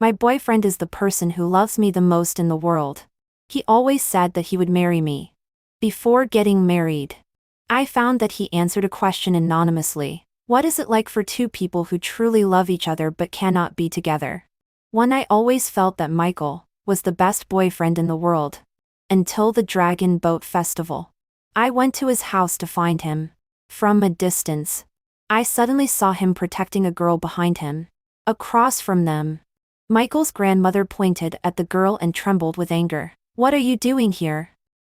My boyfriend is the person who loves me the most in the world. He always said that he would marry me. Before getting married, I found that he answered a question anonymously. What is it like for two people who truly love each other but cannot be together? I always felt that Michael was the best boyfriend in the world. Until the Dragon Boat Festival. I went to his house to find him. From a distance, I suddenly saw him protecting a girl behind him. Across from them, Michael's grandmother pointed at the girl and trembled with anger. What are you doing here?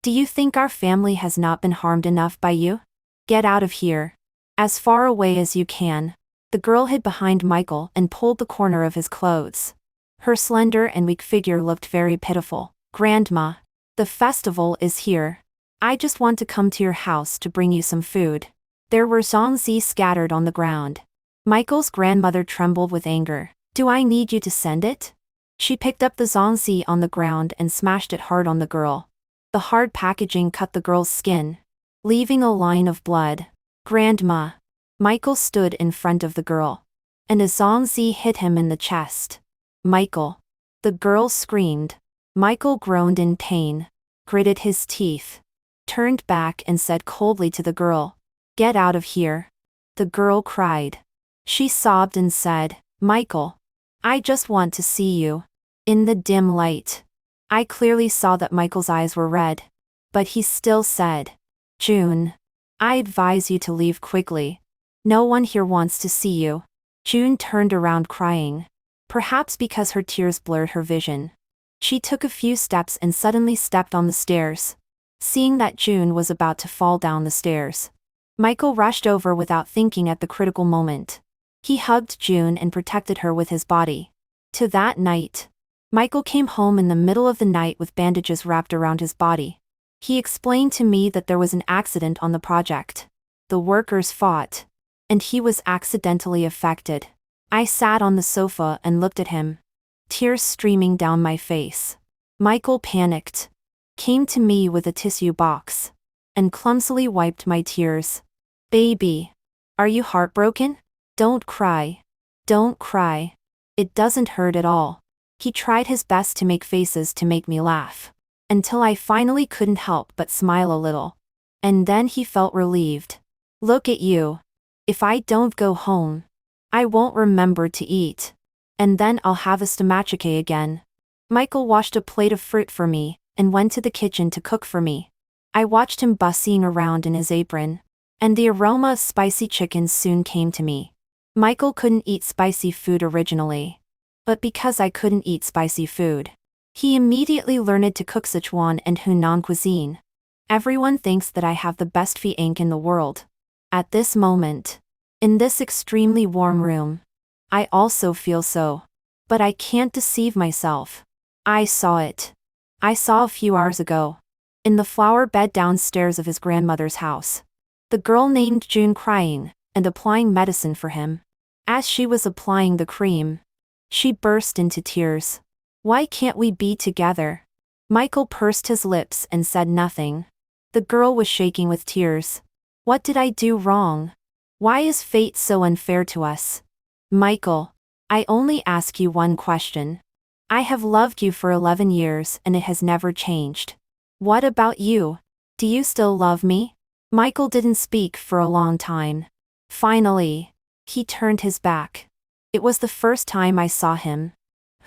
Do you think our family has not been harmed enough by you? Get out of here. As far away as you can. The girl hid behind Michael and pulled the corner of his clothes. Her slender and weak figure looked very pitiful. Grandma, the festival is here. I just want to come to your house to bring you some food. There were zongzi scattered on the ground. Michael's grandmother trembled with anger. Do I need you to send it? She picked up the zongzi on the ground and smashed it hard on the girl. The hard packaging cut the girl's skin, leaving a line of blood. Grandma. Michael stood in front of the girl, and a zongzi hit him in the chest. Michael. The girl screamed. Michael groaned in pain, gritted his teeth, turned back and said coldly to the girl, "Get out of here." The girl cried. She sobbed and said, "Michael, I just want to see you." In the dim light, I clearly saw that Michael's eyes were red. But he still said, "June, I advise you to leave quickly. No one here wants to see you." June turned around crying. Perhaps because her tears blurred her vision. She took a few steps and suddenly stepped on the stairs. Seeing that June was about to fall down the stairs, Michael rushed over without thinking at the critical moment. He hugged June and protected her with his body. To that night, Michael came home in the middle of the night with bandages wrapped around his body. He explained to me that there was an accident on the project. The workers fought, and he was accidentally affected. I sat on the sofa and looked at him, tears streaming down my face. Michael panicked, came to me with a tissue box, and clumsily wiped my tears. "Baby, are you heartbroken? Don't cry. Don't cry. It doesn't hurt at all." He tried his best to make faces to make me laugh, until I finally couldn't help but smile a little. And then he felt relieved. "Look at you. If I don't go home, I won't remember to eat. And then I'll have a stomachache again." Michael washed a plate of fruit for me, and went to the kitchen to cook for me. I watched him bussying around in his apron, and the aroma of spicy chicken soon came to me. Michael couldn't eat spicy food originally. But because I couldn't eat spicy food, he immediately learned to cook Sichuan and Hunan cuisine. Everyone thinks that I have the best fiang in the world. At this moment, in this extremely warm room, I also feel so. But I can't deceive myself. I saw it. I saw a few hours ago, in the flower bed downstairs of his grandmother's house, the girl named June crying and applying medicine for him. As she was applying the cream, she burst into tears. "Why can't we be together?" Michael pursed his lips and said nothing. The girl was shaking with tears. "What did I do wrong? Why is fate so unfair to us?" "Michael, I only ask you one question. I have loved you for 11 years and it has never changed. What about you? Do you still love me?" Michael didn't speak for a long time. Finally, he turned his back. It was the first time I saw him,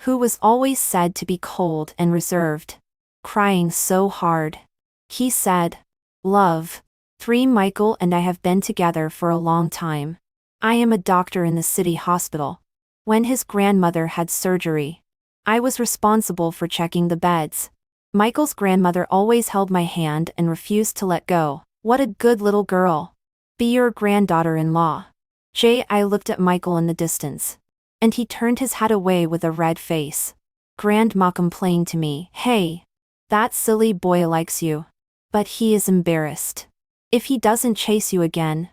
who was always said to be cold and reserved, crying so hard. He said, "Love. 3 Michael and I have been together for a long time. I am a doctor in the city hospital. When his grandmother had surgery, I was responsible for checking the beds. Michael's grandmother always held my hand and refused to let go. What a good little girl. Be your granddaughter-in-law." I looked at Michael in the distance, and he turned his head away with a red face. Grandma complained to me, "Hey, that silly boy likes you. But he is embarrassed. If he doesn't chase you again,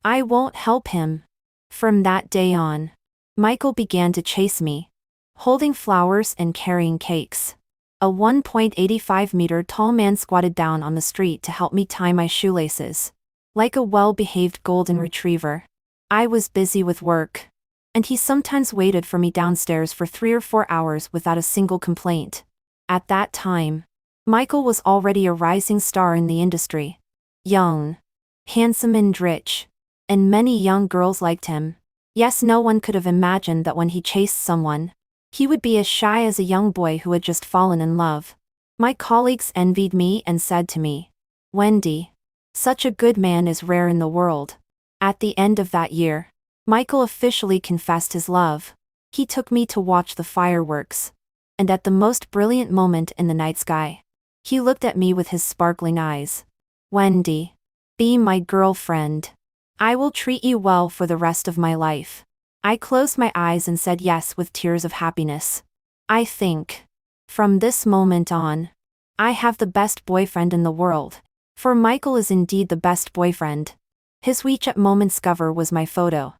I won't help him." From that day on, Michael began to chase me, holding flowers and carrying cakes. A 1.85-meter tall man squatted down on the street to help me tie my shoelaces. Like a well-behaved golden retriever, I was busy with work, and he sometimes waited for me downstairs for 3 or 4 hours without a single complaint. At that time, Michael was already a rising star in the industry. Young, handsome and rich, and many young girls liked him. Yes, no one could have imagined that when he chased someone, he would be as shy as a young boy who had just fallen in love. My colleagues envied me and said to me, "Wendy, such a good man is rare in the world." At the end of that year, Michael officially confessed his love. He took me to watch the fireworks, and at the most brilliant moment in the night sky, he looked at me with his sparkling eyes. "Wendy, be my girlfriend. I will treat you well for the rest of my life." I closed my eyes and said yes with tears of happiness. I think, from this moment on, I have the best boyfriend in the world, for Michael is indeed the best boyfriend. His WeChat Moments cover was my photo.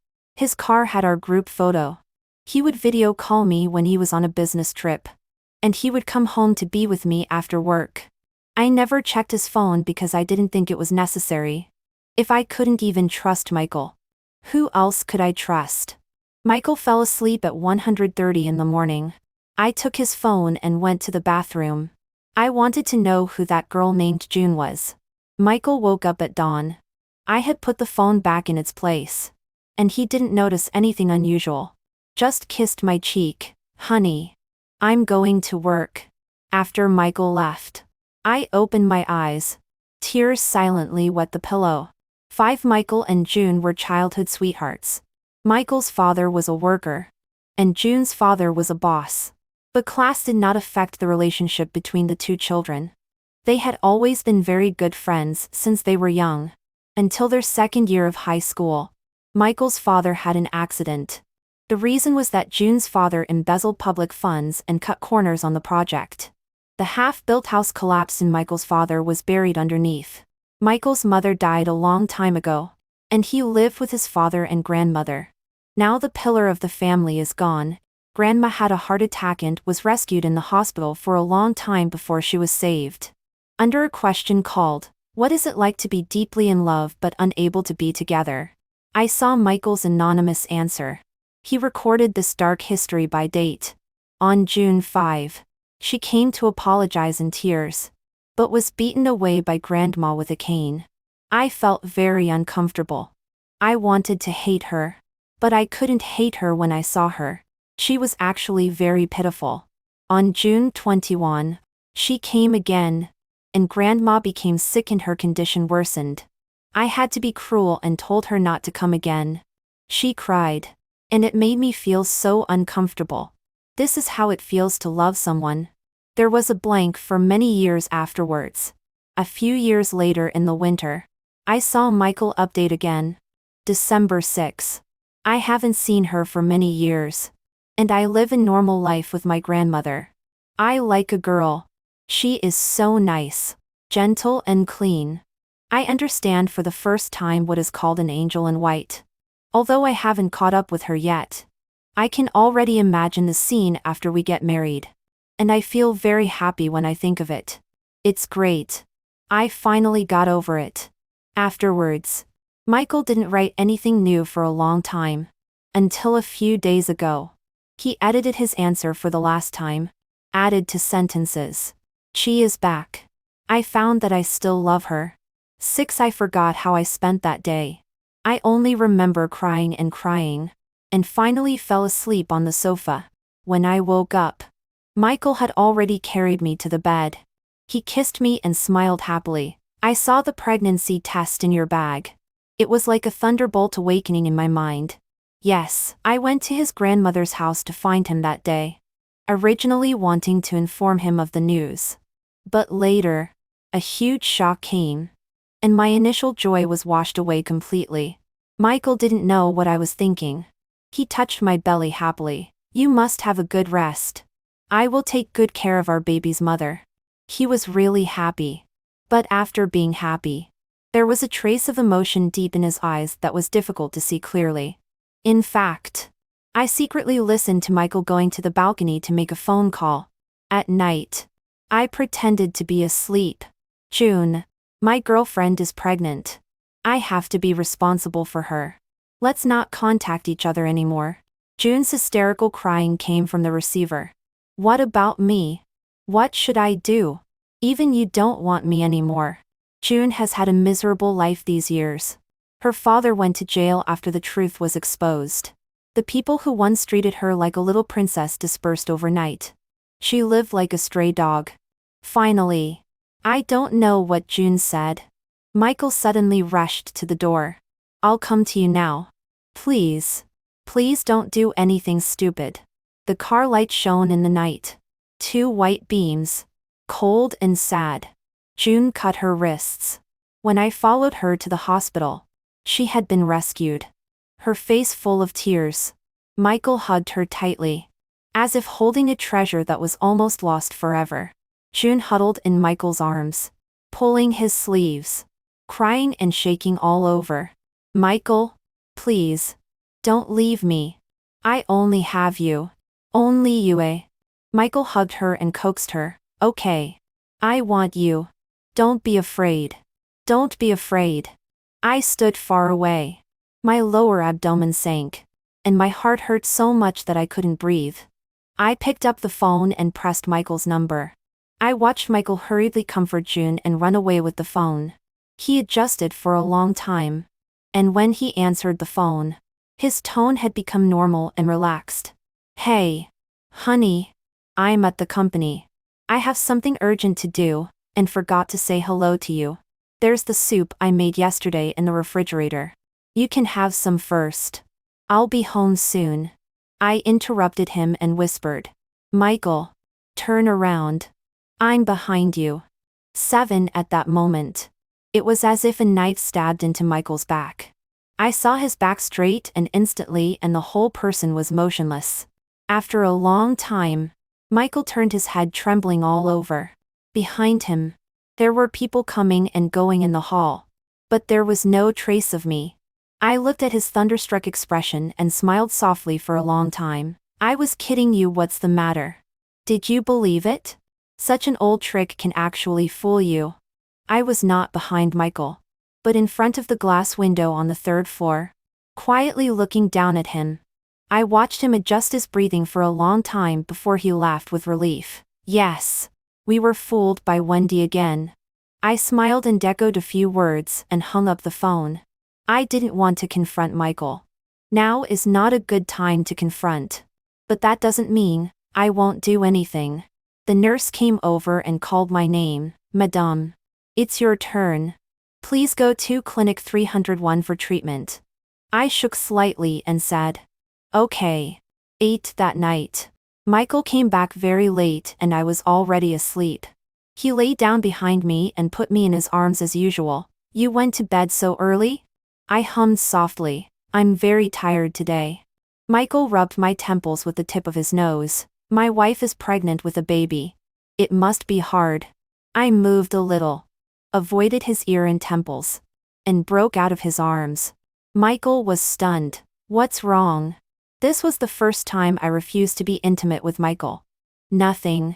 His car had our group photo. He would video call me when he was on a business trip, and he would come home to be with me after work. I never checked his phone because I didn't think it was necessary. If I couldn't even trust Michael, who else could I trust? Michael fell asleep at 1:30 in the morning. I took his phone and went to the bathroom. I wanted to know who that girl named June was. Michael woke up at dawn. I had put the phone back in its place, and he didn't notice anything unusual. Just kissed my cheek. "Honey, I'm going to work." After Michael left, I opened my eyes. Tears silently wet the pillow. Michael and June were childhood sweethearts. Michael's father was a worker, and June's father was a boss. But class did not affect the relationship between the two children. They had always been very good friends since they were young. Until their second year of high school, Michael's father had an accident. The reason was that June's father embezzled public funds and cut corners on the project. The half-built house collapsed and Michael's father was buried underneath. Michael's mother died a long time ago, and he lived with his father and grandmother. Now the pillar of the family is gone. Grandma had a heart attack and was rescued in the hospital for a long time before she was saved. Under a question called, "What is it like to be deeply in love but unable to be together?" I saw Michael's anonymous answer. He recorded this dark history by date. On June 5, she came to apologize in tears, but was beaten away by Grandma with a cane. I felt very uncomfortable. I wanted to hate her, but I couldn't hate her when I saw her. She was actually very pitiful. On June 21, she came again, and Grandma became sick and her condition worsened. I had to be cruel and told her not to come again. She cried, and it made me feel so uncomfortable. This is how it feels to love someone. There was a blank for many years afterwards. A few years later in the winter, I saw Michael update again. December 6. I haven't seen her for many years, and I live a normal life with my grandmother. I like a girl. She is so nice, gentle and clean. I understand for the first time what is called an angel in white. Although I haven't caught up with her yet, I can already imagine the scene after we get married. And I feel very happy when I think of it. It's great. I finally got over it. Afterwards, Michael didn't write anything new for a long time. Until a few days ago. He edited his answer for the last time. Added to sentences. "She is back. I found that I still love her." I forgot how I spent that day. I only remember crying, and finally fell asleep on the sofa. When I woke up, Michael had already carried me to the bed. He kissed me and smiled happily. "I saw the pregnancy test in your bag." It was like a thunderbolt awakening in my mind. Yes, I went to his grandmother's house to find him that day, originally wanting to inform him of the news. But later, a huge shock came, and my initial joy was washed away completely. Michael didn't know what I was thinking. He touched my belly happily. "You must have a good rest. I will take good care of our baby's mother." He was really happy. But after being happy, there was a trace of emotion deep in his eyes that was difficult to see clearly. In fact, I secretly listened to Michael going to the balcony to make a phone call. At night, I pretended to be asleep. "June, my girlfriend is pregnant. I have to be responsible for her. Let's not contact each other anymore." June's hysterical crying came from the receiver. What about me? What should I do? Even you don't want me anymore. June has had a miserable life these years. Her father went to jail after the truth was exposed. The people who once treated her like a little princess dispersed overnight. She lived like a stray dog. Finally. I don't know what June said. Michael suddenly rushed to the door. I'll come to you now. Please. Please don't do anything stupid. The car light shone in the night. 2 white beams. Cold and sad. June cut her wrists. When I followed her to the hospital, she had been rescued. Her face full of tears. Michael hugged her tightly, as if holding a treasure that was almost lost forever. June huddled in Michael's arms, pulling his sleeves, crying and shaking all over. Michael, please, don't leave me. I only have you. Only you, eh? Michael hugged her and coaxed her. Okay. I want you. Don't be afraid. Don't be afraid. I stood far away. My lower abdomen sank, and my heart hurt so much that I couldn't breathe. I picked up the phone and pressed Michael's number. I watched Michael hurriedly comfort June and run away with the phone. He adjusted for a long time. And when he answered the phone, his tone had become normal and relaxed. Hey. Honey. I'm at the company. I have something urgent to do, and forgot to say hello to you. There's the soup I made yesterday in the refrigerator. You can have some first. I'll be home soon. I interrupted him and whispered. Michael. Turn around. I'm behind you. 7 at that moment. It was as if a knife stabbed into Michael's back. I saw his back straight and instantly, and the whole person was motionless. After a long time, Michael turned his head, trembling all over. Behind him, there were people coming and going in the hall. But there was no trace of me. I looked at his thunderstruck expression and smiled softly for a long time. I was kidding you. What's the matter? Did you believe it? Such an old trick can actually fool you. I was not behind Michael, but in front of the glass window on the 3rd floor, quietly looking down at him. I watched him adjust his breathing for a long time before he laughed with relief. Yes. We were fooled by Wendy again. I smiled and echoed a few words and hung up the phone. I didn't want to confront Michael. Now is not a good time to confront. But that doesn't mean I won't do anything. The nurse came over and called my name. Madame. It's your turn. Please go to Clinic 301 for treatment. I shook slightly and said, okay. 8 that night. Michael came back very late and I was already asleep. He lay down behind me and put me in his arms as usual. You went to bed so early? I hummed softly. I'm very tired today. Michael rubbed my temples with the tip of his nose. My wife is pregnant with a baby. It must be hard. I moved a little, avoided his ear and temples, and broke out of his arms. Michael was stunned. What's wrong? This was the first time I refused to be intimate with Michael. Nothing.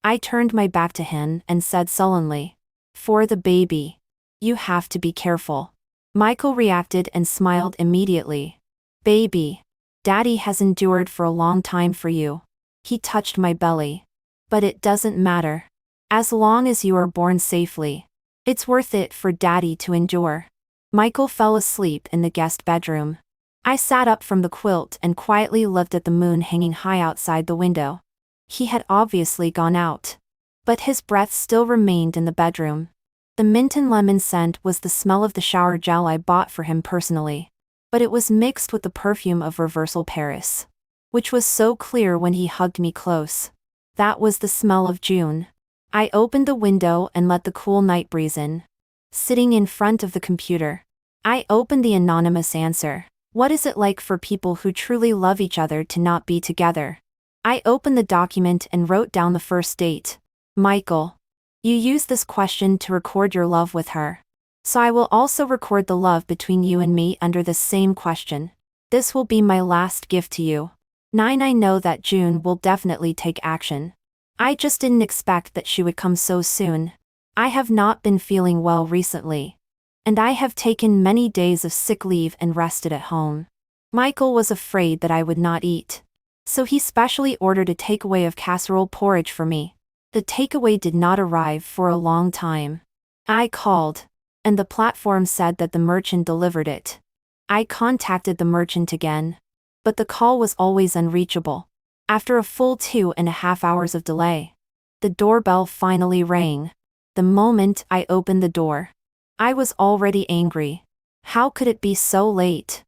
I turned my back to him and said sullenly. For the baby. You have to be careful. Michael reacted and smiled immediately. Baby. Daddy has endured for a long time for you. He touched my belly. But it doesn't matter. As long as you are born safely, it's worth it for Daddy to endure. Michael fell asleep in the guest bedroom. I sat up from the quilt and quietly looked at the moon hanging high outside the window. He had obviously gone out. But his breath still remained in the bedroom. The mint and lemon scent was the smell of the shower gel I bought for him personally. But it was mixed with the perfume of Reversal Paris, which was so clear when he hugged me close. That was the smell of June. I opened the window and let the cool night breeze in. Sitting in front of the computer, I opened the anonymous answer. What is it like for people who truly love each other to not be together? I opened the document and wrote down the first date. Michael. You used this question to record your love with her. So I will also record the love between you and me under this same question. This will be my last gift to you. 9. I know that June will definitely take action. I just didn't expect that she would come so soon. I have not been feeling well recently. And I have taken many days of sick leave and rested at home. Michael was afraid that I would not eat. So he specially ordered a takeaway of casserole porridge for me. The takeaway did not arrive for a long time. I called, and the platform said that the merchant delivered it. I contacted the merchant again, but the call was always unreachable. After a full 2.5 hours of delay, the doorbell finally rang. The moment I opened the door, I was already angry. How could it be so late?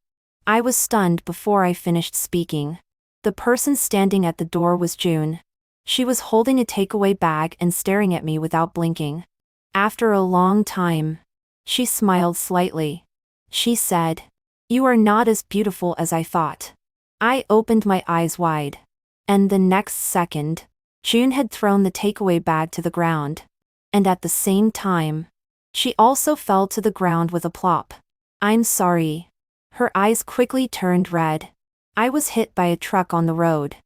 I was stunned before I finished speaking. The person standing at the door was June. She was holding a takeaway bag and staring at me without blinking. After a long time, she smiled slightly. She said, "You are not as beautiful as I thought." I opened my eyes wide. And the next second, June had thrown the takeaway bag to the ground. And at the same time, she also fell to the ground with a plop. "I'm sorry." Her eyes quickly turned red. I was hit by a truck on the road.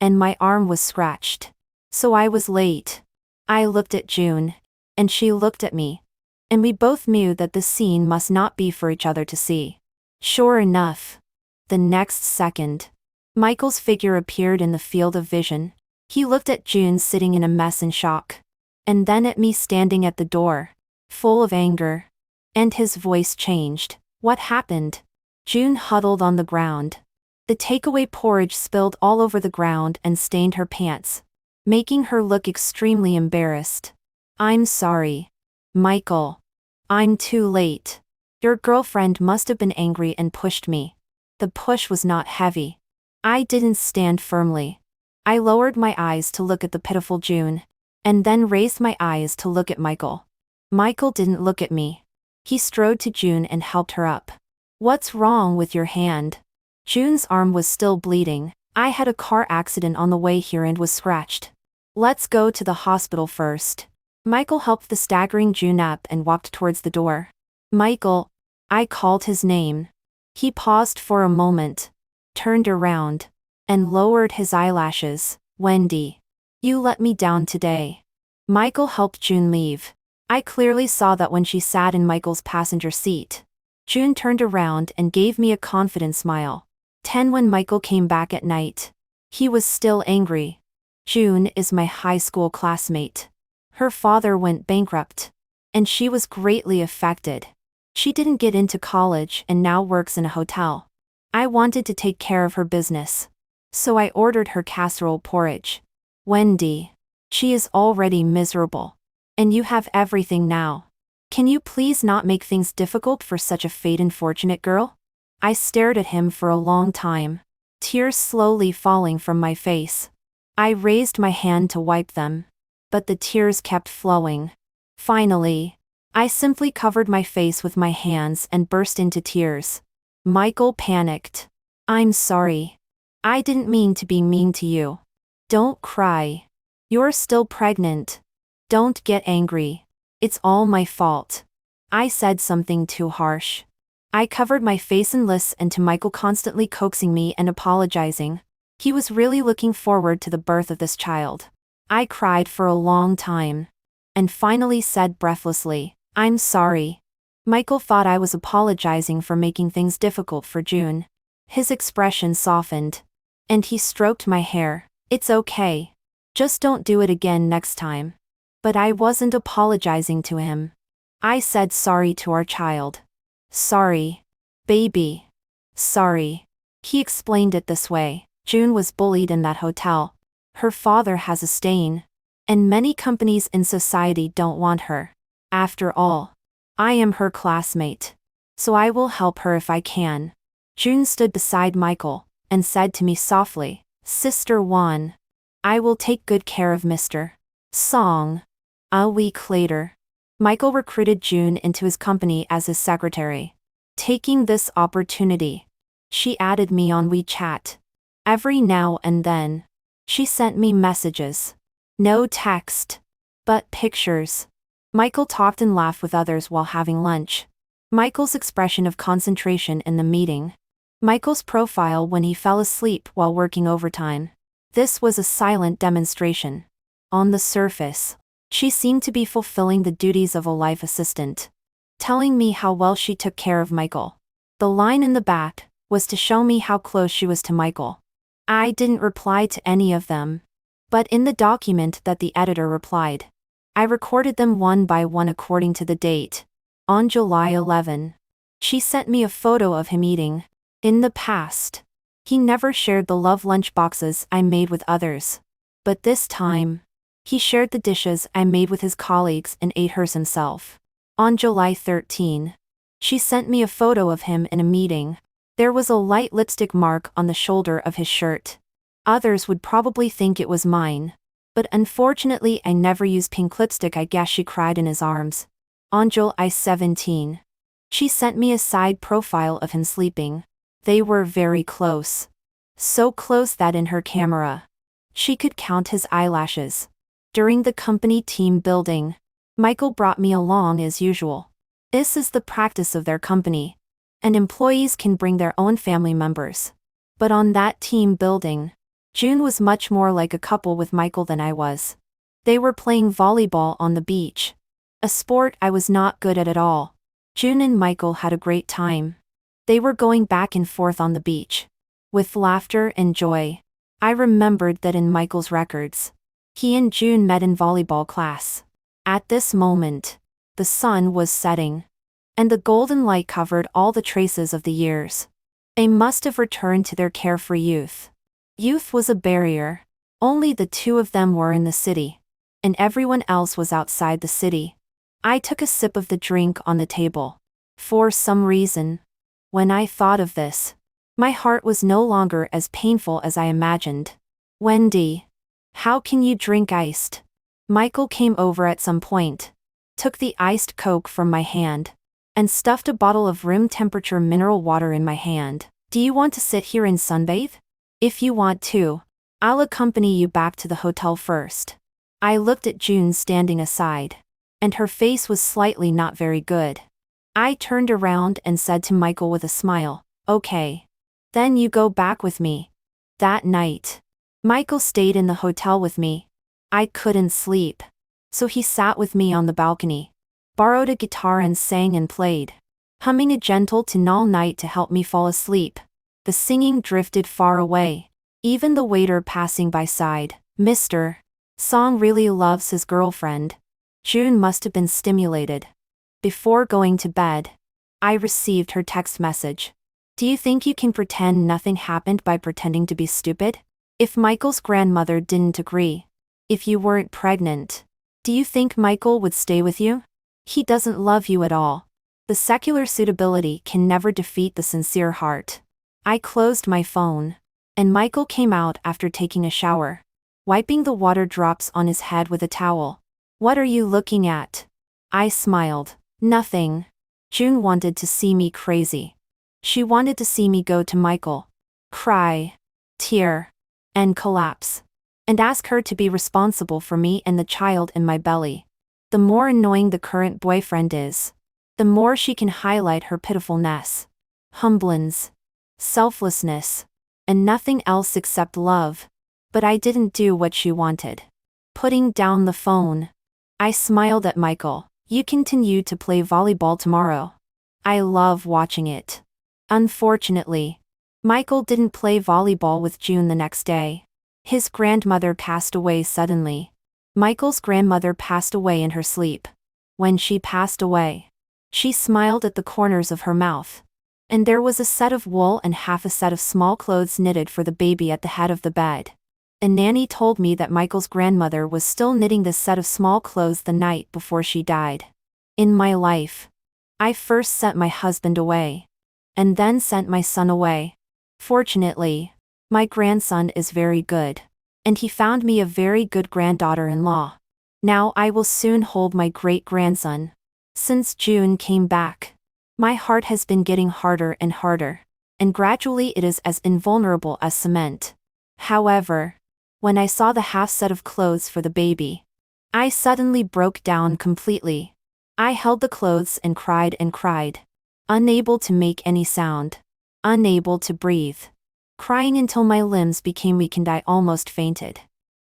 And my arm was scratched. So I was late. I looked at June. And she looked at me. And we both knew that the scene must not be for each other to see. Sure enough, the next second, Michael's figure appeared in the field of vision. He looked at June sitting in a mess in shock. And then at me standing at the door, full of anger. And his voice changed. "What happened?" June huddled on the ground. The takeaway porridge spilled all over the ground and stained her pants, making her look extremely embarrassed. "I'm sorry, Michael. I'm too late. Your girlfriend must have been angry and pushed me." The push was not heavy. I didn't stand firmly. I lowered my eyes to look at the pitiful June, and then raised my eyes to look at Michael. Michael didn't look at me. He strode to June and helped her up. "What's wrong with your hand?" June's arm was still bleeding. "I had a car accident on the way here and was scratched." "Let's go to the hospital first." Michael helped the staggering June up and walked towards the door. "Michael," I called his name. He paused for a moment, turned around, and lowered his eyelashes. "Wendy, you let me down today." Michael helped June leave. I clearly saw that when she sat in Michael's passenger seat. June turned around and gave me a confident smile. When Michael came back at night, he was still angry. June is my high school classmate. Her father went bankrupt, and she was greatly affected. She didn't get into college and now works in a hotel. I wanted to take care of her business, so I ordered her casserole porridge. "Wendy, she is already miserable. And you have everything now. Can you please not make things difficult for such a fate-unfortunate girl?" I stared at him for a long time, tears slowly falling from my face. I raised my hand to wipe them, but the tears kept flowing. Finally, I simply covered my face with my hands and burst into tears. Michael panicked. "I'm sorry. I didn't mean to be mean to you. Don't cry. You're still pregnant. Don't get angry. It's all my fault." I said something too harsh. I covered my face and listened to Michael constantly coaxing me and apologizing. He was really looking forward to the birth of this child. I cried for a long time, and finally said breathlessly, "I'm sorry." Michael thought I was apologizing for making things difficult for June. His expression softened, and he stroked my hair. "It's okay. Just don't do it again next time." But I wasn't apologizing to him. I said sorry to our child. "Sorry, baby. Sorry." He explained it this way. June was bullied in that hotel. Her father has a stain, and many companies in society don't want her. After all, I am her classmate, so I will help her if I can. June stood beside Michael and said to me softly, "Sister Juan, I will take good care of Mr. Song." A week later, Michael recruited June into his company as his secretary. Taking this opportunity, she added me on WeChat. Every now and then, she sent me messages. No text, but pictures. Michael talked and laughed with others while having lunch. Michael's expression of concentration in the meeting. Michael's profile when he fell asleep while working overtime. This was a silent demonstration. On the surface, she seemed to be fulfilling the duties of a life assistant, telling me how well she took care of Michael. The line in the back, was to show me how close she was to Michael. I didn't reply to any of them. But in the document that the editor replied, I recorded them one by one according to the date. On July 11. She sent me a photo of him eating. In the past, he never shared the love lunch boxes I made with others. But this time, he shared the dishes I made with his colleagues and ate hers himself. On July 13, she sent me a photo of him in a meeting. There was a light lipstick mark on the shoulder of his shirt. Others would probably think it was mine. But unfortunately I never use pink lipstick. I guess she cried in his arms. On July 17, she sent me a side profile of him sleeping. They were very close. So close that in her camera, she could count his eyelashes. During the company team building, Michael brought me along as usual. This is the practice of their company. And employees can bring their own family members. But on that team building, June was much more like a couple with Michael than I was. They were playing volleyball on the beach. A sport I was not good at all. June and Michael had a great time. They were going back and forth on the beach. With laughter and joy. I remembered that in Michael's records, he and June met in volleyball class. At this moment, the sun was setting. And the golden light covered all the traces of the years. They must have returned to their carefree youth. Youth was a barrier. Only the two of them were in the city. And everyone else was outside the city. I took a sip of the drink on the table. For some reason, when I thought of this, my heart was no longer as painful as I imagined. Wendy, how can you drink iced? Michael came over at some point, took the iced Coke from my hand, and stuffed a bottle of room temperature mineral water in my hand. Do you want to sit here and sunbathe? If you want to, I'll accompany you back to the hotel first. I looked at June standing aside, and her face was slightly not very good. I turned around and said to Michael with a smile, okay. Then you go back with me. That night, Michael stayed in the hotel with me. I couldn't sleep, so he sat with me on the balcony, borrowed a guitar and sang and played, humming a gentle tune all night to help me fall asleep. The singing drifted far away. Even the waiter passing by sighed, Mr. Song really loves his girlfriend. June must have been stimulated. Before going to bed, I received her text message. Do you think you can pretend nothing happened by pretending to be stupid? If Michael's grandmother didn't agree, if you weren't pregnant, do you think Michael would stay with you? He doesn't love you at all. The secular suitability can never defeat the sincere heart. I closed my phone, and Michael came out after taking a shower, wiping the water drops on his head with a towel. What are you looking at? I smiled. Nothing. June wanted to see me crazy. She wanted to see me go to Michael, cry, tear, and collapse, and ask her to be responsible for me and the child in my belly. The more annoying the current boyfriend is, the more she can highlight her pitifulness, humbleness, selflessness, and nothing else except love. But I didn't do what she wanted. Putting down the phone, I smiled at Michael. You continue to play volleyball tomorrow. I love watching it. Unfortunately, Michael didn't play volleyball with June the next day. His grandmother passed away suddenly. Michael's grandmother passed away in her sleep. When she passed away, she smiled at the corners of her mouth. And there was a set of wool and half a set of small clothes knitted for the baby at the head of the bed. A nanny told me that Michael's grandmother was still knitting this set of small clothes the night before she died. In my life, I first sent my husband away, and then sent my son away. Fortunately, my grandson is very good, and he found me a very good granddaughter-in-law. Now I will soon hold my great-grandson. Since June came back, my heart has been getting harder and harder, and gradually it is as invulnerable as cement. However, when I saw the half set of clothes for the baby, I suddenly broke down completely. I held the clothes and cried, unable to make any sound, unable to breathe, crying until my limbs became weak and I almost fainted.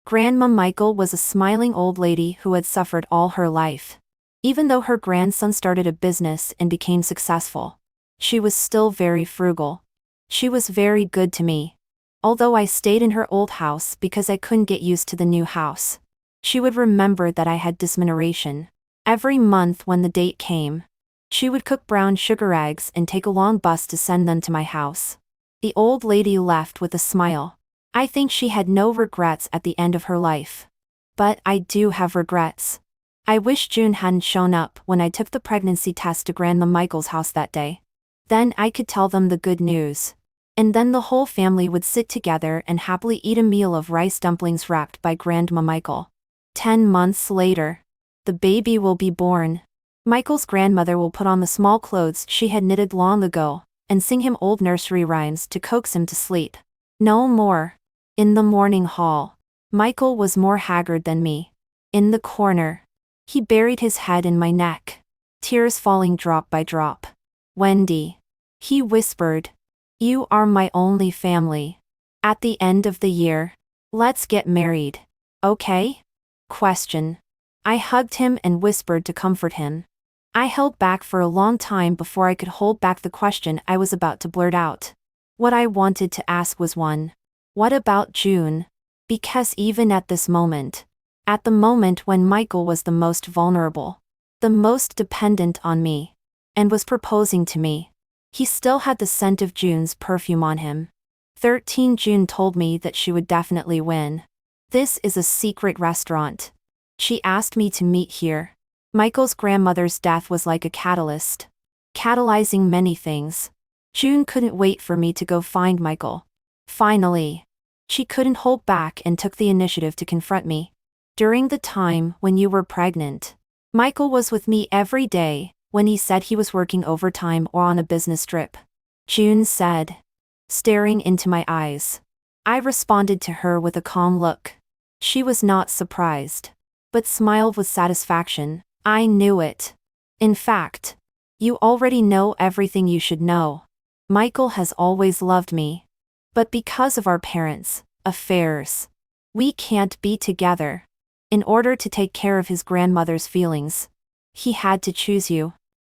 Grandma Michael was a smiling old lady who had suffered all her life. Even though her grandson started a business and became successful, she was still very frugal. She was very good to me. Although I stayed in her old house because I couldn't get used to the new house. She would remember that I had dysmenorrhea. Every month when the date came, she would cook brown sugar eggs and take a long bus to send them to my house. The old lady left with a smile. I think she had no regrets at the end of her life. But I do have regrets. I wish June hadn't shown up when I took the pregnancy test to Grandma Michael's house that day. Then I could tell them the good news. And then the whole family would sit together and happily eat a meal of rice dumplings wrapped by Grandma Michael. 10 months later, the baby will be born. Michael's grandmother will put on the small clothes she had knitted long ago, and sing him old nursery rhymes to coax him to sleep. No more. In the morning hall, Michael was more haggard than me. In the corner, he buried his head in my neck, tears falling drop by drop. Wendy, he whispered, you are my only family. At the end of the year, let's get married. Okay? Question. I hugged him and whispered to comfort him. I held back for a long time before I could hold back the question I was about to blurt out. What I wanted to ask was one. What about June? Because even at this moment, at the moment when Michael was the most vulnerable, the most dependent on me, and was proposing to me, he still had the scent of June's perfume on him. 13 June told me that she would definitely win. This is a secret restaurant. She asked me to meet here. Michael's grandmother's death was like a catalyst, catalyzing many things. June couldn't wait for me to go find Michael. Finally, she couldn't hold back and took the initiative to confront me. During the time when you were pregnant, Michael was with me every day when he said he was working overtime or on a business trip. June said, staring into my eyes. I responded to her with a calm look. She was not surprised, but smiled with satisfaction. I knew it. In fact, you already know everything you should know. Michael has always loved me. But because of our parents' affairs, we can't be together. In order to take care of his grandmother's feelings, he had to choose you.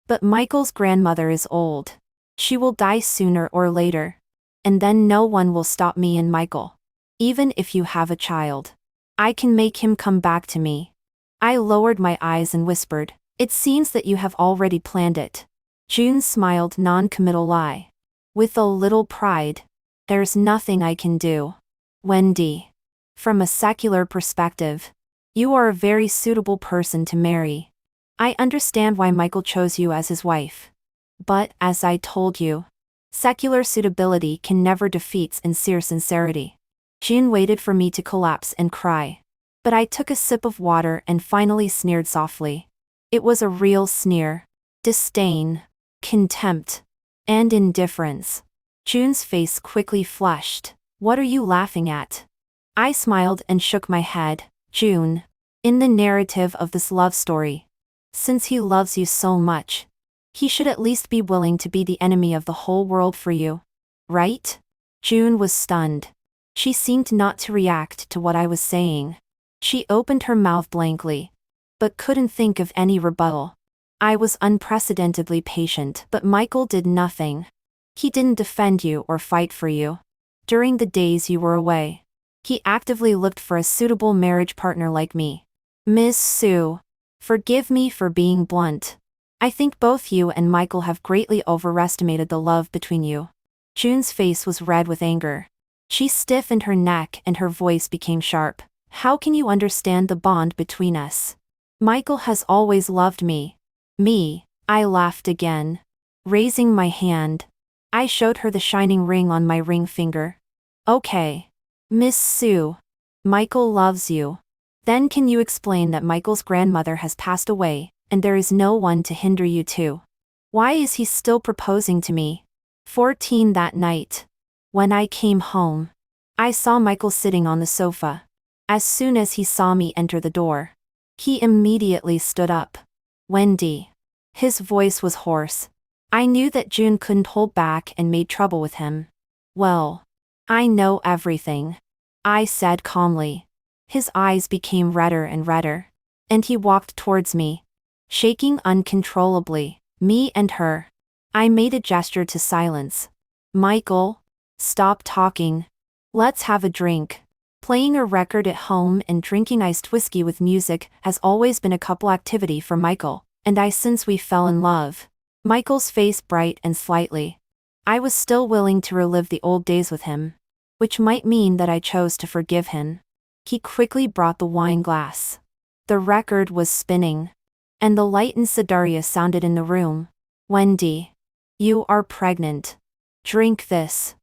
But Michael's grandmother is old. She will die sooner or later. And then no one will stop me and Michael. Even if you have a child, I can make him come back to me. I lowered my eyes and whispered, it seems that you have already planned it. June smiled non-committal lie. With a little pride. There's nothing I can do. Wendy. From a secular perspective, you are a very suitable person to marry. I understand why Michael chose you as his wife. But, as I told you, secular suitability can never defeat sincere sincerity. June waited for me to collapse and cry. But I took a sip of water and finally sneered softly. It was a real sneer. Disdain, contempt, and indifference. June's face quickly flushed. What are you laughing at? I smiled and shook my head. June, in the narrative of this love story, since he loves you so much, he should at least be willing to be the enemy of the whole world for you. Right? June was stunned. She seemed not to react to what I was saying. She opened her mouth blankly, but couldn't think of any rebuttal. I was unprecedentedly patient, but Michael did nothing. He didn't defend you or fight for you. During the days you were away, he actively looked for a suitable marriage partner like me. Miss Sue, forgive me for being blunt. I think both you and Michael have greatly overestimated the love between you. June's face was red with anger. She stiffened her neck and her voice became sharp. How can you understand the bond between us? Michael has always loved me. Me, I laughed again. Raising my hand, I showed her the shining ring on my ring finger. Okay. Miss Sue, Michael loves you. Then can you explain that Michael's grandmother has passed away, and there is no one to hinder you too? Why is he still proposing to me? 14 that night. When I came home, I saw Michael sitting on the sofa. As soon as he saw me enter the door, he immediately stood up. Wendy. His voice was hoarse. I knew that June couldn't hold back and made trouble with him. Well, I know everything, I said calmly. His eyes became redder and redder, and he walked towards me, shaking uncontrollably. Me and her. I made a gesture to silence. Michael, Stop talking. Let's have a drink. Playing a record at home and drinking iced whiskey with music has always been a couple activity for Michael and I since we fell in love. Michael's face bright and slightly. I was still willing to relive the old days with him, which might mean that I chose to forgive him. He quickly brought the wine glass. The record was spinning, and the light in Sidaria sounded in the room. Wendy, you are pregnant. Drink this.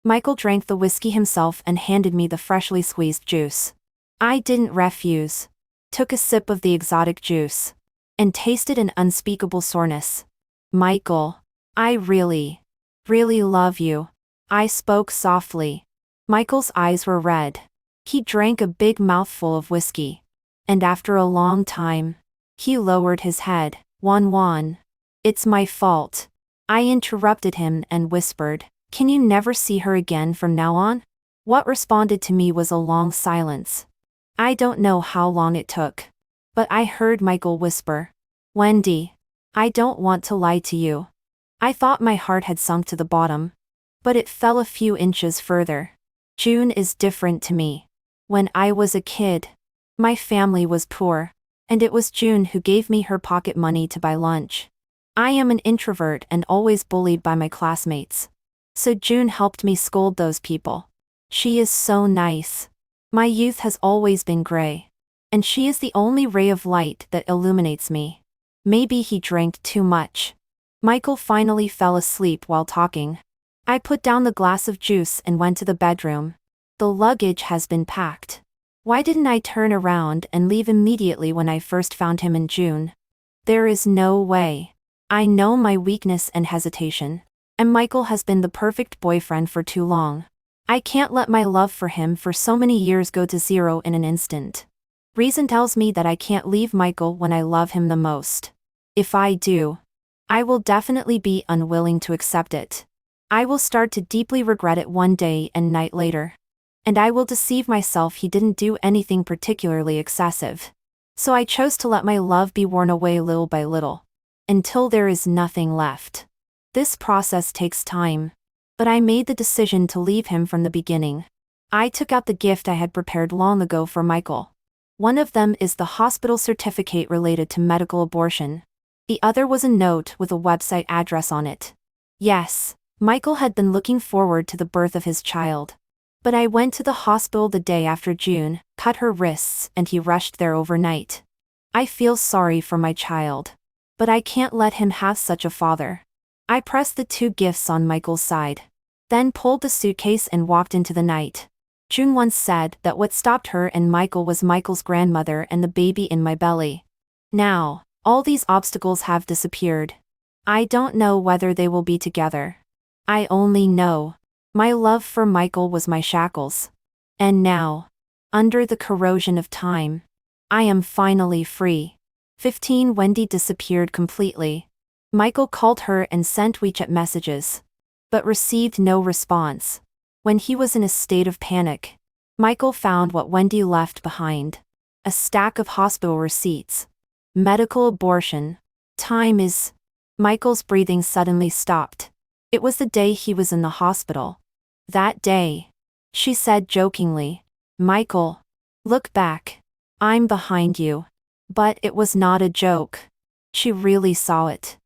Michael drank the whiskey himself and handed me the freshly squeezed juice. I didn't refuse. Took a sip of the exotic juice, and tasted an unspeakable soreness. Michael, I really love you. I spoke softly. Michael's eyes were red. He drank a big mouthful of whiskey. And after a long time, he lowered his head. Juan. It's my fault. I interrupted him and whispered, can you never see her again from now on? What responded to me was a long silence. I don't know how long it took. But I heard Michael whisper, Wendy, I don't want to lie to you. I thought my heart had sunk to the bottom. But it fell a few inches further. June is different to me. When I was a kid, my family was poor, and it was June who gave me her pocket money to buy lunch. I am an introvert and always bullied by my classmates. So June helped me scold those people. She is so nice. My youth has always been gray. And she is the only ray of light that illuminates me. Maybe he drank too much. Michael finally fell asleep while talking. I put down the glass of juice and went to the bedroom. The luggage has been packed. Why didn't I turn around and leave immediately when I first found him in June? There is no way. I know my weakness and hesitation. And Michael has been the perfect boyfriend for too long. I can't let my love for him for so many years go to zero in an instant. Reason tells me that I can't leave Michael when I love him the most. If I do, I will definitely be unwilling to accept it. I will start to deeply regret it one day and night later. And I will deceive myself he didn't do anything particularly excessive. So I chose to let my love be worn away little by little. Until there is nothing left. This process takes time. But I made the decision to leave him from the beginning. I took out the gift I had prepared long ago for Michael. One of them is the hospital certificate related to medical abortion. The other was a note with a website address on it. Yes, Michael had been looking forward to the birth of his child. But I went to the hospital the day after June, cut her wrists, and he rushed there overnight. I feel sorry for my child. But I can't let him have such a father. I pressed the two gifts on Michael's side. Then pulled the suitcase and walked into the night. June once said that what stopped her and Michael was Michael's grandmother and the baby in my belly. Now, all these obstacles have disappeared. I don't know whether they will be together. I only know my love for Michael was my shackles. And now, under the corrosion of time, I am finally free. 15 Wendy disappeared completely. Michael called her and sent WeChat messages, but received no response. When he was in a state of panic, Michael found what Wendy left behind. A stack of hospital receipts. Medical abortion. Time is... Michael's breathing suddenly stopped. It was the day he was in the hospital. That day. She said jokingly, Michael, look back. I'm behind you. But it was not a joke. She really saw it.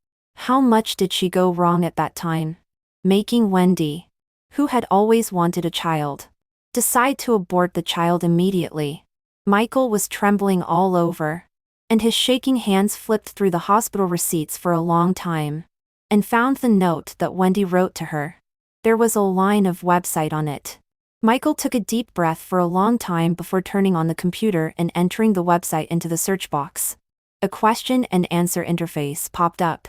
How much did she go wrong at that time? Making Wendy, who had always wanted a child, decide to abort the child immediately. Michael was trembling all over, and his shaking hands flipped through the hospital receipts for a long time, and found the note that Wendy wrote to her. There was a line of website on it. Michael took a deep breath for a long time before turning on the computer and entering the website into the search box. A question and answer interface popped up.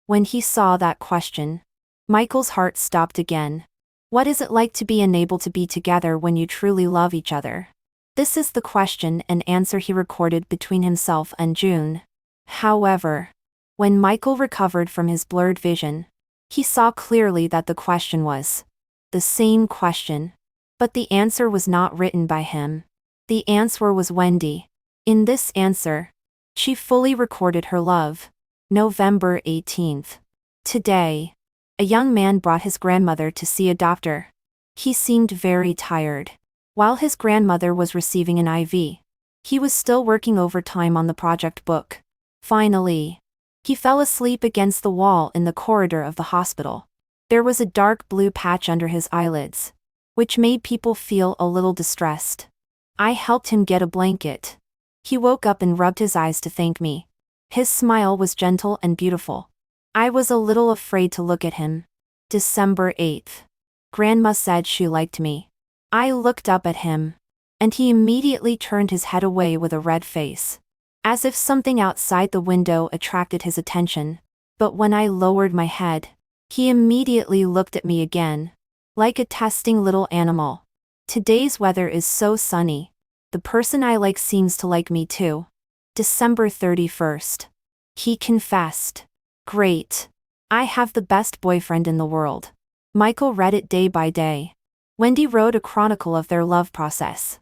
When he saw that question, Michael's heart stopped again. What is it like to be unable to be together when you truly love each other? This is the question and answer he recorded between himself and June. However, when Michael recovered from his blurred vision, he saw clearly that the question was the same question. But the answer was not written by him. The answer was Wendy. In this answer, she fully recorded her love. November 18th. Today, a young man brought his grandmother to see a doctor. He seemed very tired. While his grandmother was receiving an IV, he was still working overtime on the project book. Finally, he fell asleep against the wall in the corridor of the hospital. There was a dark blue patch under his eyelids, which made people feel a little distressed. I helped him get a blanket. He woke up and rubbed his eyes to thank me. His smile was gentle and beautiful. I was a little afraid to look at him. December 8th. Grandma said she liked me. I looked up at him, and he immediately turned his head away with a red face, as if something outside the window attracted his attention. But when I lowered my head, he immediately looked at me again, like a testing little animal. Today's weather is so sunny. The person I like seems to like me too. December 31st. He confessed. Great. I have the best boyfriend in the world. Michael read it day by day. Wendy wrote a chronicle of their love process,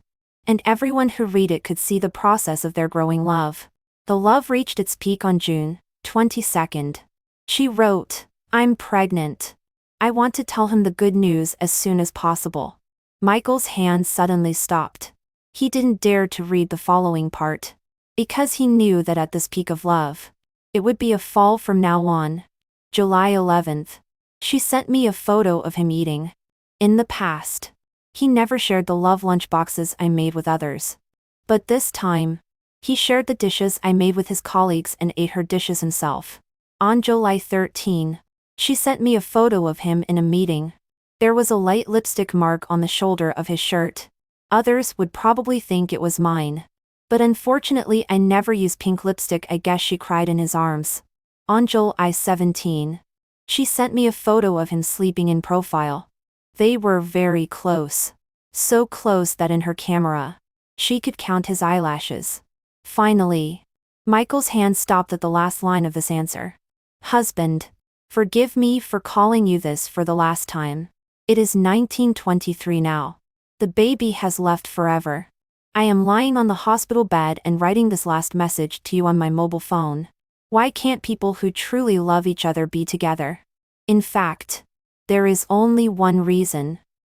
and everyone who read it could see the process of their growing love. The love reached its peak on June 22nd. She wrote, "I'm pregnant. I want to tell him the good news as soon as possible." Michael's hand suddenly stopped. He didn't dare to read the following part, because he knew that at this peak of love, it would be a fall from now on. July 11th. She sent me a photo of him eating. In the past, he never shared the love lunch boxes I made with others. But this time, he shared the dishes I made with his colleagues and ate her dishes himself. On July 13, she sent me a photo of him in a meeting. There was a light lipstick mark on the shoulder of his shirt. Others would probably think it was mine. But unfortunately I never use pink lipstick. I guess she cried in his arms. On July 17, she sent me a photo of him sleeping in profile. They were very close. So close that in her camera, she could count his eyelashes. Finally, Michael's hand stopped at the last line of this answer. "Husband, forgive me for calling you this for the last time. It is 1923 now. The baby has left forever. I am lying on the hospital bed and writing this last message to you on my mobile phone. Why can't people who truly love each other be together? In fact, there is only one reason.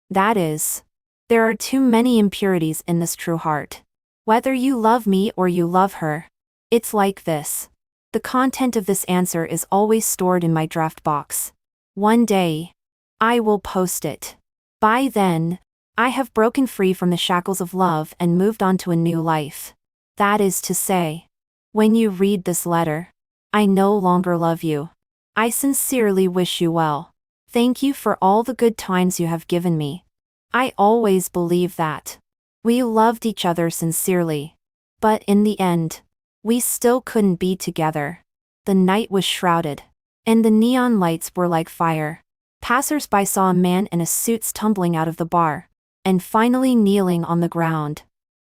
That is, there are too many impurities in this true heart. Whether you love me or you love her, it's like this." The content of this answer is always stored in my draft box. One day, I will post it. By then, I have broken free from the shackles of love and moved on to a new life. That is to say, when you read this letter, I no longer love you. I sincerely wish you well. Thank you for all the good times you have given me. I always believe that we loved each other sincerely. But in the end, we still couldn't be together. The night was shrouded, and the neon lights were like fire. Passers-by saw a man in a suit tumbling out of the bar, and finally kneeling on the ground,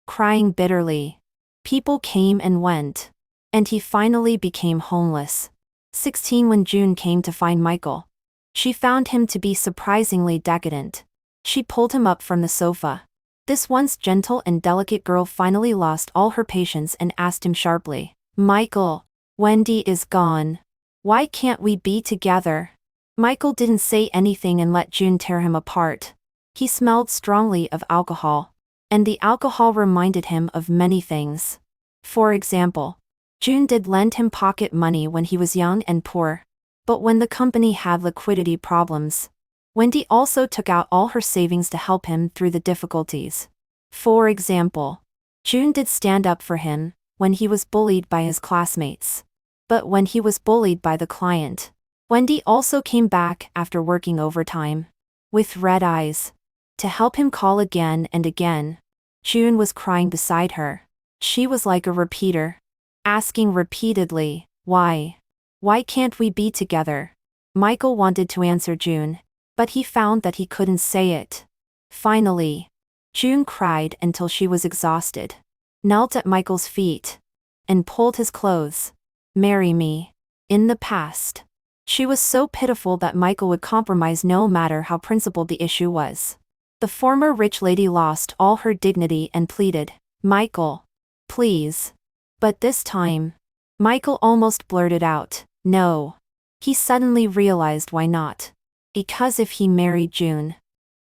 crying bitterly. People came and went, and he finally became homeless. 16 When June came to find Michael, she found him to be surprisingly decadent. She pulled him up from the sofa. This once gentle and delicate girl finally lost all her patience and asked him sharply, "Michael, Wendy is gone. Why can't we be together?" Michael didn't say anything and let June tear him apart. He smelled strongly of alcohol, and the alcohol reminded him of many things. For example, June did lend him pocket money when he was young and poor. But when the company had liquidity problems, Wendy also took out all her savings to help him through the difficulties. For example, June did stand up for him when he was bullied by his classmates. But when he was bullied by the client, Wendy also came back after working overtime, with red eyes, to help him call again and again. June was crying beside her. She was like a repeater, asking repeatedly, "Why? Why can't we be together?" Michael wanted to answer June, but he found that he couldn't say it. Finally, June cried until she was exhausted, knelt at Michael's feet, and pulled his clothes. "Marry me." In the past, she was so pitiful that Michael would compromise no matter how principled the issue was. The former rich lady lost all her dignity and pleaded, "Michael, please." But this time, Michael almost blurted out, "No." He suddenly realized why not. Because if he married June,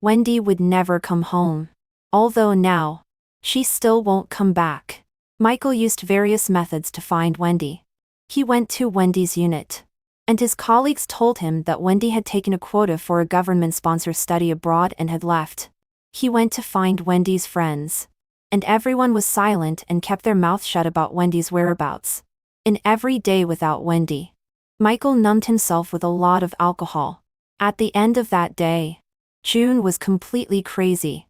Wendy would never come home. Although now, she still won't come back. Michael used various methods to find Wendy. He went to Wendy's unit, and his colleagues told him that Wendy had taken a quota for a government-sponsored study abroad and had left. He went to find Wendy's friends, and everyone was silent and kept their mouth shut about Wendy's whereabouts. In every day without Wendy, Michael numbed himself with a lot of alcohol. At the end of that day, June was completely crazy.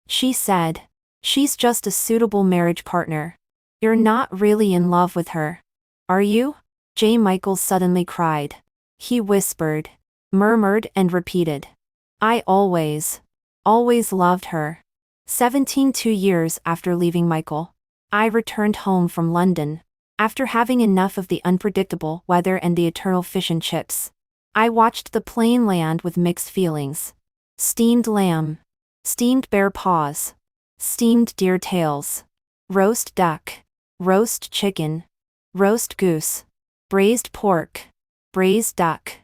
She said, "She's just a suitable marriage partner. You're not really in love with her, are you?" Michael suddenly cried. He whispered, murmured and repeated, "I always loved her." 2 years after leaving Michael, I returned home from London. After having enough of the unpredictable weather and the eternal fish and chips, I watched the plane land with mixed feelings. Steamed lamb, steamed bear paws, steamed deer tails, roast duck, roast chicken, roast goose, braised pork, braised duck,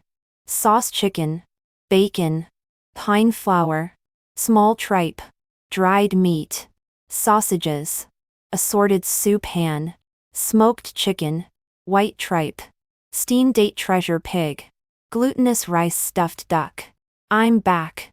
sauce chicken, bacon, pine flour, small tripe, dried meat, sausages, assorted soup pan, smoked chicken, white tripe, steamed date treasure pig, glutinous rice stuffed duck. I'm back.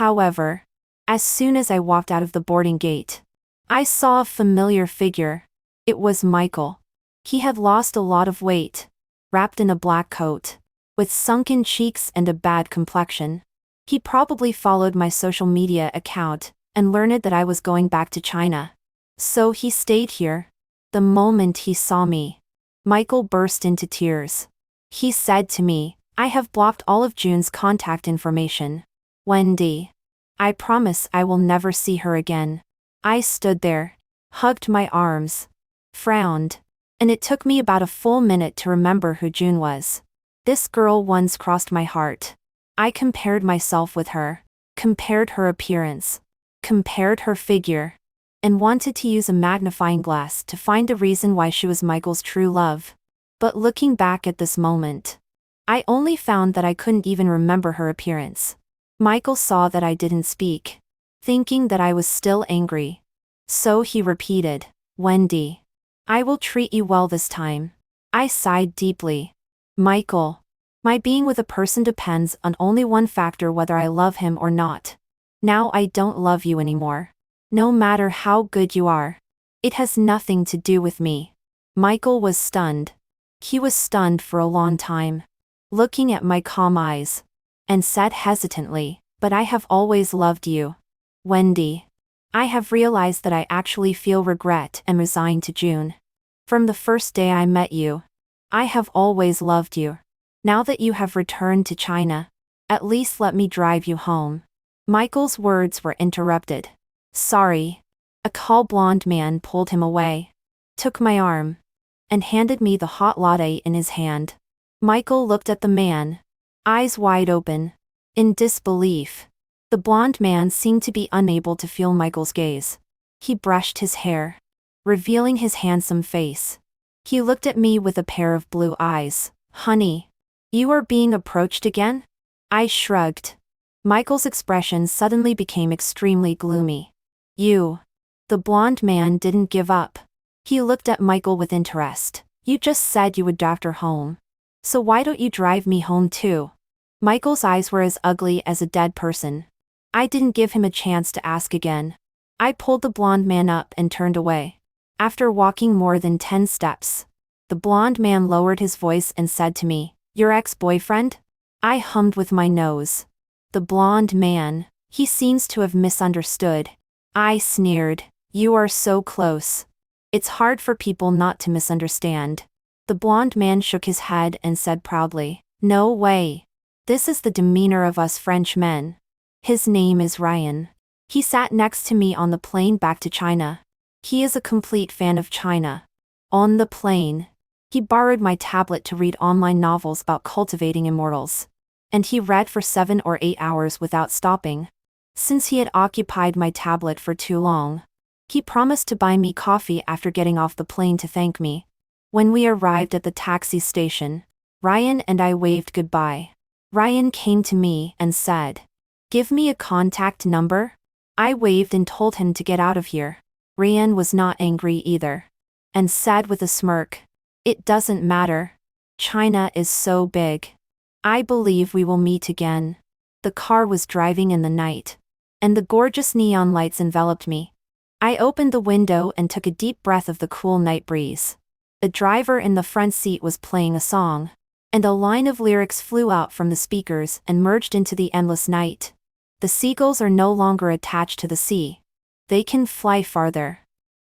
However, as soon as I walked out of the boarding gate, I saw a familiar figure. It was Michael. He had lost a lot of weight, wrapped in a black coat, with sunken cheeks and a bad complexion. He probably followed my social media account and learned that I was going back to China. So he stayed here. The moment he saw me, Michael burst into tears. He said to me, "I have blocked all of June's contact information. Wendy. I promise I will never see her again." I stood there, hugged my arms, frowned, and it took me about a full minute to remember who June was. This girl once crossed my heart. I compared myself with her, compared her appearance, compared her figure, and wanted to use a magnifying glass to find a reason why she was Michael's true love. But looking back at this moment, I only found that I couldn't even remember her appearance. Michael saw that I didn't speak, thinking that I was still angry. So he repeated, "Wendy, I will treat you well this time." I sighed deeply. Michael, my being with a person depends on only one factor: whether I love him or not. Now I don't love you anymore. No matter how good you are. It has nothing to do with me. Michael was stunned. He was stunned for a long time, looking at my calm eyes, and said hesitantly, "But I have always loved you. Wendy. I have realized that I actually feel regret and resigned to June. From the first day I met you, I have always loved you. Now that you have returned to China, at least let me drive you home." Michael's words were interrupted. "Sorry." A tall blonde man pulled him away, took my arm, and handed me the hot latte in his hand. Michael looked at the man, eyes wide open, in disbelief. The blonde man seemed to be unable to feel Michael's gaze. He brushed his hair, revealing his handsome face. He looked at me with a pair of blue eyes. "Honey, you are being approached again?" I shrugged. Michael's expression suddenly became extremely gloomy. "You." The blonde man didn't give up. He looked at Michael with interest. "You just said you would drive her home. So why don't you drive me home too?" Michael's eyes were as ugly as a dead person. I didn't give him a chance to ask again. I pulled the blonde man up and turned away. After walking more than 10 steps, the blonde man lowered his voice and said to me, "Your ex-boyfriend?" I hummed with my nose. The blonde man, he seems to have misunderstood. I sneered, "You are so close. It's hard for people not to misunderstand." The blonde man shook his head and said proudly, "No way. This is the demeanor of us French men. His name is Ryan. He sat next to me on the plane back to China. He is a complete fan of China. On the plane, he borrowed my tablet to read online novels about cultivating immortals. And he read for 7 or 8 hours without stopping. Since he had occupied my tablet for too long, he promised to buy me coffee after getting off the plane to thank me. When we arrived at the taxi station, Ryan and I waved goodbye. Ryan came to me and said, Give me a contact number? I waved and told him to get out of here. Rian was not angry either. And said with a smirk, "It doesn't matter. China is so big. I believe we will meet again." The car was driving in the night, and the gorgeous neon lights enveloped me. I opened the window and took a deep breath of the cool night breeze. The driver in the front seat was playing a song, and a line of lyrics flew out from the speakers and merged into the endless night. The seagulls are no longer attached to the sea. They can fly farther.